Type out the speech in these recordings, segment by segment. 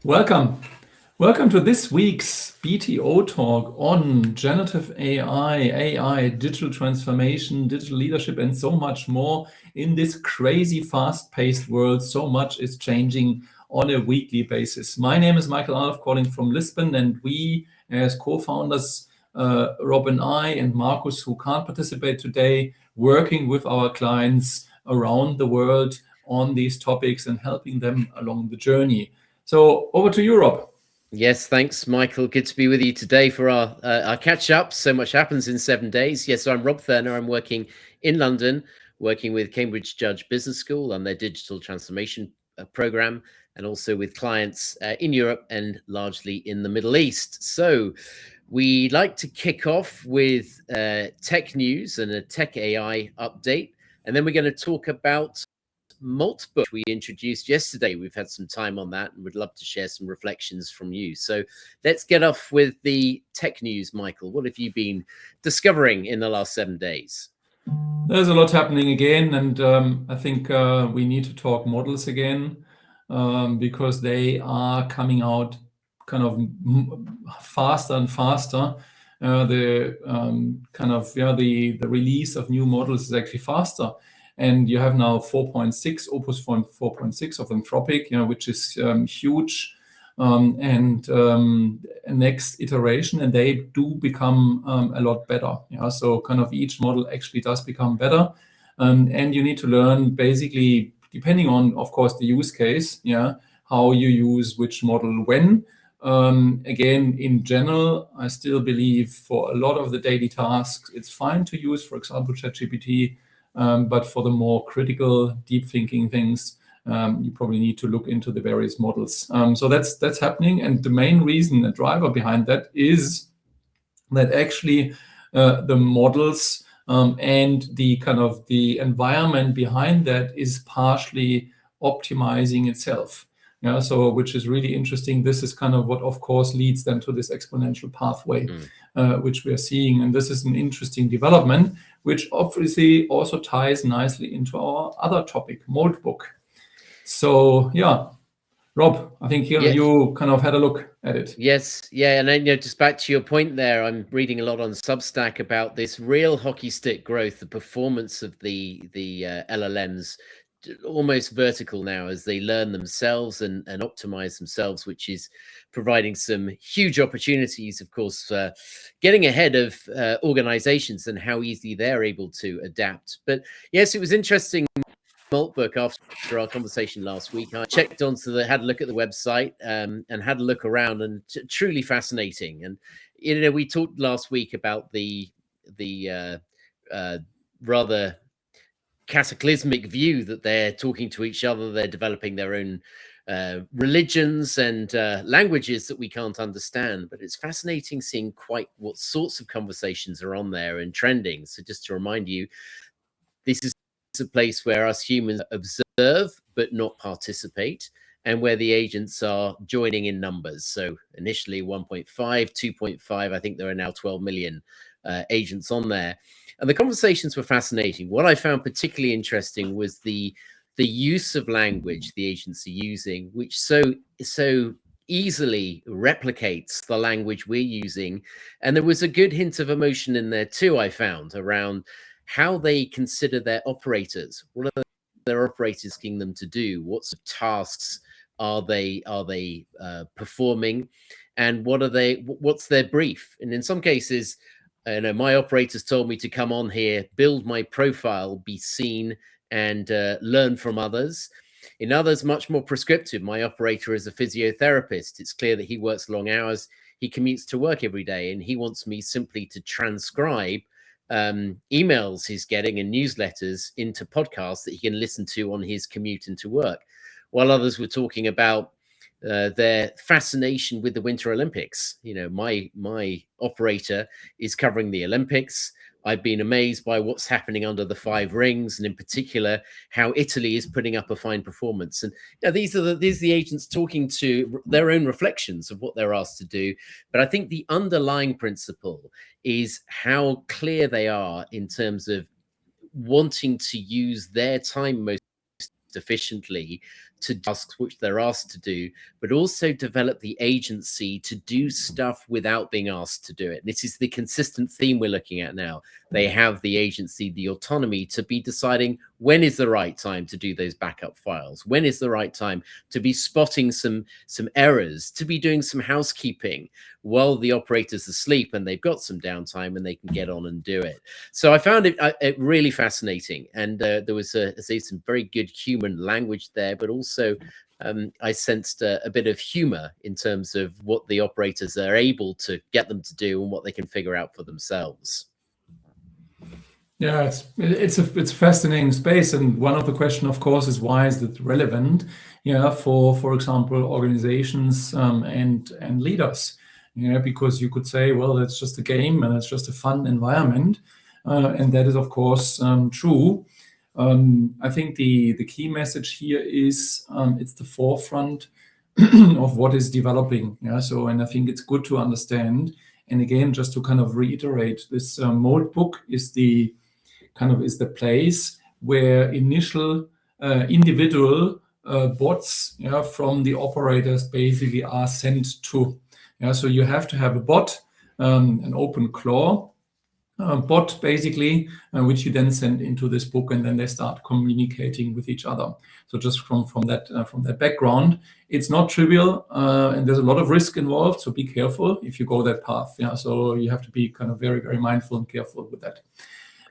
Welcome. Welcome to this week's BTO Talk on generative AI, digital transformation, digital leadership, and so much more. In this crazy, fast-paced world, so much is changing on a weekly basis. My name is Michael Alf, calling from Lisbon, and we, as co-founders, Rob and I, and Marcus, who can't participate today, working with our clients around the world on these topics and helping them along the journey. So over to you, Rob. Yes, thanks, Michael. Good to be with you today for our catch up. So much happens in 7 days. Yes, so I'm Rob Thurner. I'm working in London, working with Cambridge Judge Business School on their digital transformation program, and also with clients in Europe and largely in the Middle East. So we like to kick off with tech news and a tech AI update, and then we're going to talk about Moltbook we introduced yesterday. We've had some time on that and would love to share some reflections from you. So let's get off with the tech news, Michael. What have you been discovering in the last 7 days? There's a lot happening again, and I think we need to talk models again because they are coming out kind of faster and faster. The the release of new models is actually faster, and you have now 4.6 Opus 4.6 of Anthropic, which is huge. And next iteration, and they do become a lot better. So kind of each model actually does become better, and you need to learn basically depending on, of course, the use case. How you use which model when. Again, in general, I still believe for a lot of the daily tasks, it's fine to use, for example, ChatGPT, but for the more critical, deep thinking things, you probably need to look into the various models. So that's happening, and the main reason, the driver behind that is that actually the models and the kind of the environment behind that is partially optimizing itself. So which is really interesting. This is kind of what, of course, leads them to this exponential pathway, which we are seeing. And this is an interesting development, which obviously also ties nicely into our other topic, Moltbook. So yeah, Rob, I think you kind of had a look at it. Yes, yeah, and then just back to your point there, I'm reading a lot on Substack about this real hockey stick growth, the performance of the LLMs, almost vertical now as they learn themselves and optimize themselves, which is providing some huge opportunities, of course, getting ahead of organizations and how easily they're able to adapt. But yes, it was interesting. Moltbook, after our conversation last week, I checked onto had a look at the website and had a look around, and truly fascinating. And we talked last week about the rather cataclysmic view that they're talking to each other, they're developing their own religions and languages that we can't understand. But it's fascinating seeing quite what sorts of conversations are on there and trending. So just to remind you, this is a place where us humans observe but not participate, and where the agents are joining in numbers. So initially 1.5, 2.5, I think there are now 12 million agents on there. And the conversations were fascinating. What I found particularly interesting was the use of language the agents are using, which so easily replicates the language we're using. And there was a good hint of emotion in there too, I found, around how they consider their operators. What are their operators asking them to do? What sort of tasks are they performing, and what's their brief? And in some cases, my operators told me to come on here, build my profile, be seen, and learn from others. In others, much more prescriptive. My operator is a physiotherapist. It's clear that he works long hours. He commutes to work every day, and he wants me simply to transcribe emails he's getting and newsletters into podcasts that he can listen to on his commute into work. While others were talking about their fascination with the Winter Olympics. My operator is covering the Olympics. I've been amazed by what's happening under the 5 rings, and in particular, how Italy is putting up a fine performance. And these are the agents talking to their own reflections of what they're asked to do. But I think the underlying principle is how clear they are in terms of wanting to use their time most efficiently to tasks which they're asked to do, but also develop the agency to do stuff without being asked to do it. This is the consistent theme we're looking at now. They have the agency, the autonomy to be deciding when is the right time to do those backup files, when is the right time to be spotting some errors, to be doing some housekeeping while the operator's asleep and they've got some downtime and they can get on and do it. So I found it really fascinating. And there was, some very good human language there, but also I sensed a bit of humor in terms of what the operators are able to get them to do and what they can figure out for themselves. Yeah, it's a fascinating space, and one of the question, of course, is why is it relevant? Yeah, for example, organizations and leaders. Yeah, because you could say, well, it's just a game and it's just a fun environment, and that is, of course, true. I think the key message here is it's the forefront of what is developing. Yeah, so and I think it's good to understand. And again, just to kind of reiterate, this Moltbook is the place where initial individual bots, from the operators basically are sent to. Yeah, so you have to have a bot, an open claw bot basically, which you then send into this book, and then they start communicating with each other. So just from that background, it's not trivial, and there's a lot of risk involved. So be careful if you go that path. Yeah, so you have to be kind of very, very mindful and careful with that.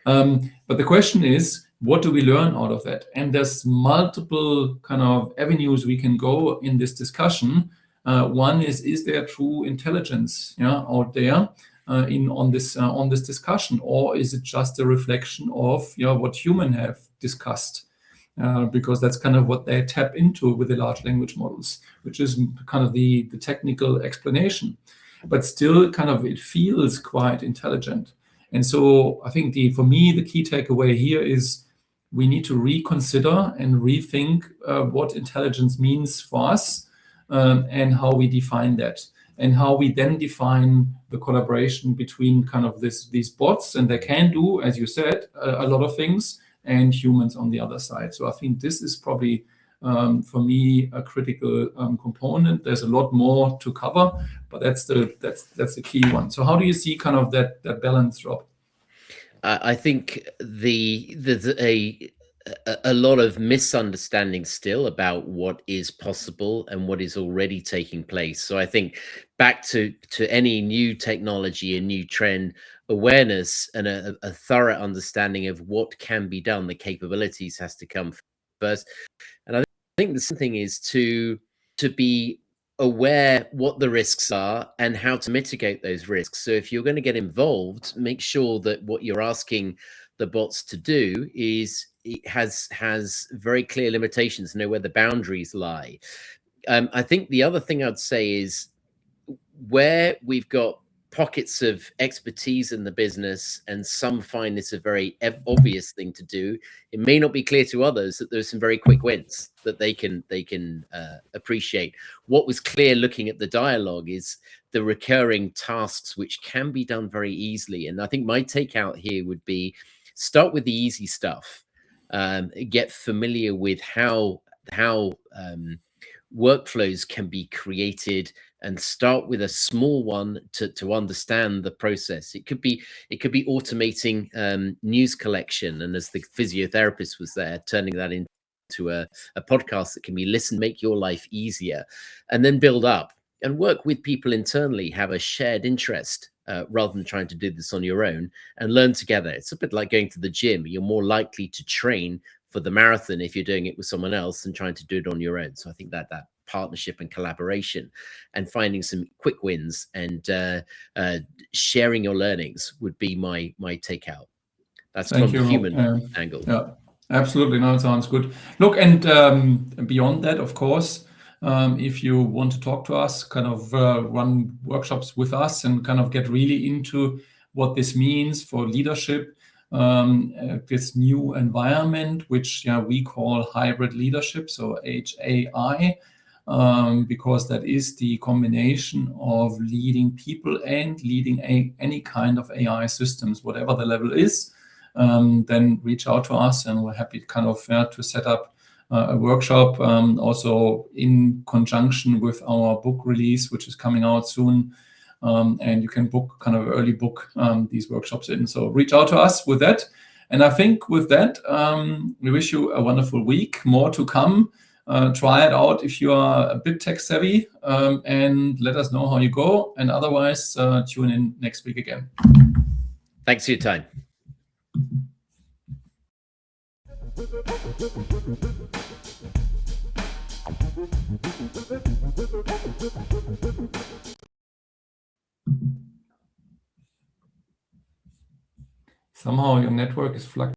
But the question is, what do we learn out of that? And there's multiple kind of avenues we can go in this discussion. One is there true intelligence out there on this discussion, or is it just a reflection of what humans have discussed? Because that's kind of what they tap into with the large language models, which is kind of the technical explanation. But still, kind of it feels quite intelligent. And so I think for me, the key takeaway here is we need to reconsider and rethink what intelligence means for us, and how we define that, and how we then define the collaboration between kind of these bots, and they can do, as you said, a lot of things, and humans on the other side. So I think this is probably, for me, a critical component. There's a lot more to cover, but that's the key one. So how do you see kind of that balance, Rob? I think there's a lot of misunderstanding still about what is possible and what is already taking place. So I think back to any new technology, a new trend, awareness and a thorough understanding of what can be done, the capabilities has to come first. And I think the second thing is to be aware what the risks are and how to mitigate those risks. So if you're going to get involved, make sure that what you're asking the bots to do is it has very clear limitations, know where the boundaries lie. I think the other thing I'd say is where we've got pockets of expertise in the business and some find this a very obvious thing to do, it may not be clear to others that there's some very quick wins that they can appreciate. What was clear looking at the dialogue is the recurring tasks which can be done very easily. And I think my takeout here would be start with the easy stuff, get familiar with how workflows can be created, and start with a small one to understand the process. It could be automating news collection, and as the physiotherapist was there, turning that into a podcast that can be listened, make your life easier, and then build up and work with people internally, have a shared interest rather than trying to do this on your own, and learn together. It's a bit like going to the gym. You're more likely to train for the marathon if you're doing it with someone else than trying to do it on your own. So I think that partnership and collaboration and finding some quick wins and sharing your learnings would be my takeout. That's from the human angle. Yeah, absolutely. No, it sounds good. Look, and beyond that, of course, if you want to talk to us, kind of run workshops with us and kind of get really into what this means for leadership, this new environment, which we call hybrid leadership, so HAI, because that is the combination of leading people and leading any kind of AI systems, whatever the level is. Then reach out to us, and we're happy kind of to set up a workshop, also in conjunction with our book release, which is coming out soon. And you can early book these workshops in. So reach out to us with that. And I think with that, we wish you a wonderful week. More to come. Try it out if you are a bit tech savvy, and let us know how you go. And otherwise, tune in next week again. Thanks for your time. Somehow your network is fluctuating.